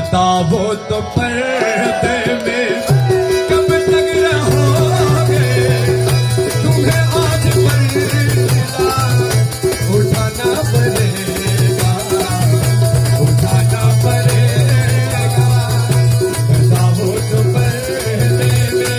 बताओ तो पर्दे में कब तक रहोगे, तुम्हें आज पर्दा उठाना पड़ेगा, उठाना पड़ेगा। बताओ तो पर्दे में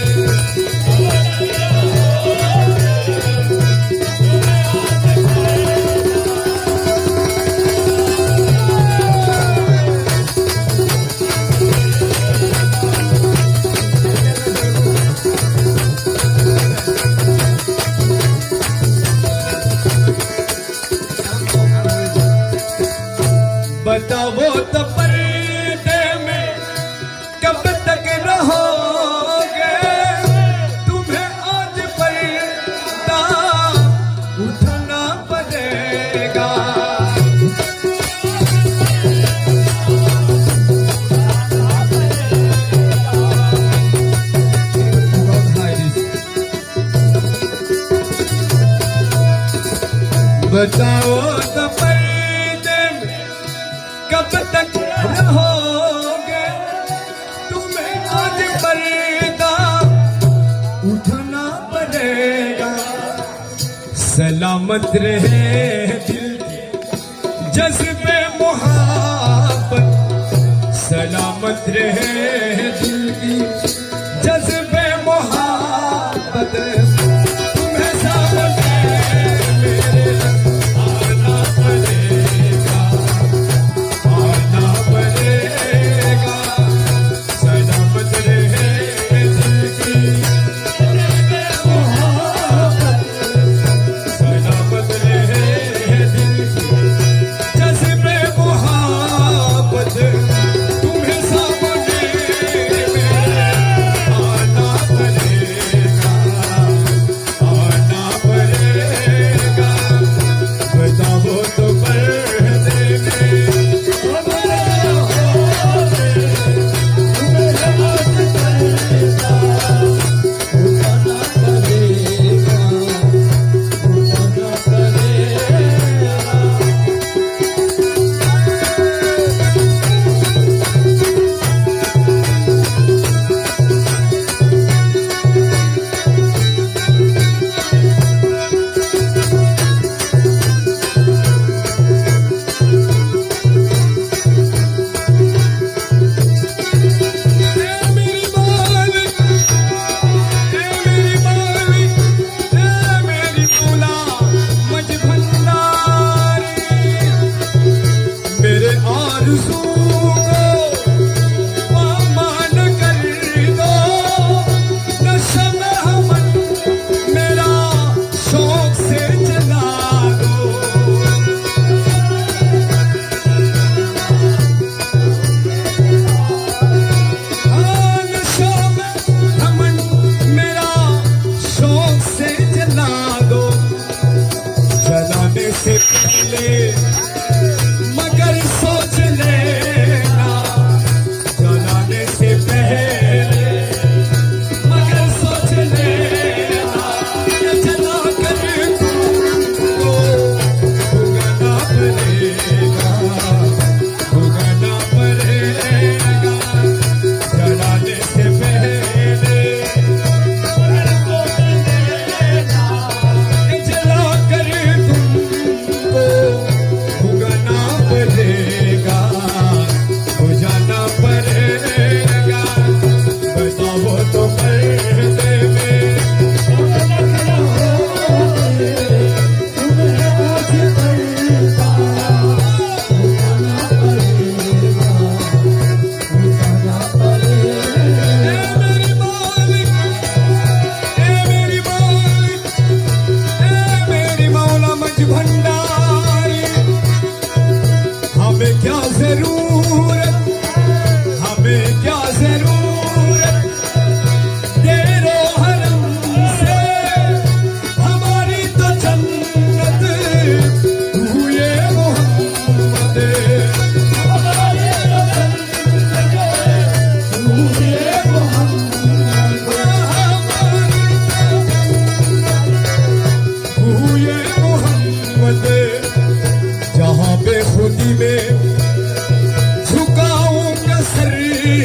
बताओ तो पर्दे में कब तक रहोगे, तुम्हें आज पर्दा उठाना पड़ेगा। बताओ तो पर्दे में कब तक रहोगे, तुम्हें आज पर्दा उठना पड़ेगा। सलामत रहे दिल की जज्बे मोहब्बत, सलामत रहे दिल की जज्बे मोहब्बत। तुम्हें सामने मेरे आना पड़ेगा, आना पड़ेगा। सलामत रहे दिल की जज्बे मोहब्बत, सलामत रहे दिल की जज्बे मोहब्बत। तुम्हें सामने मेरे आना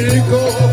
को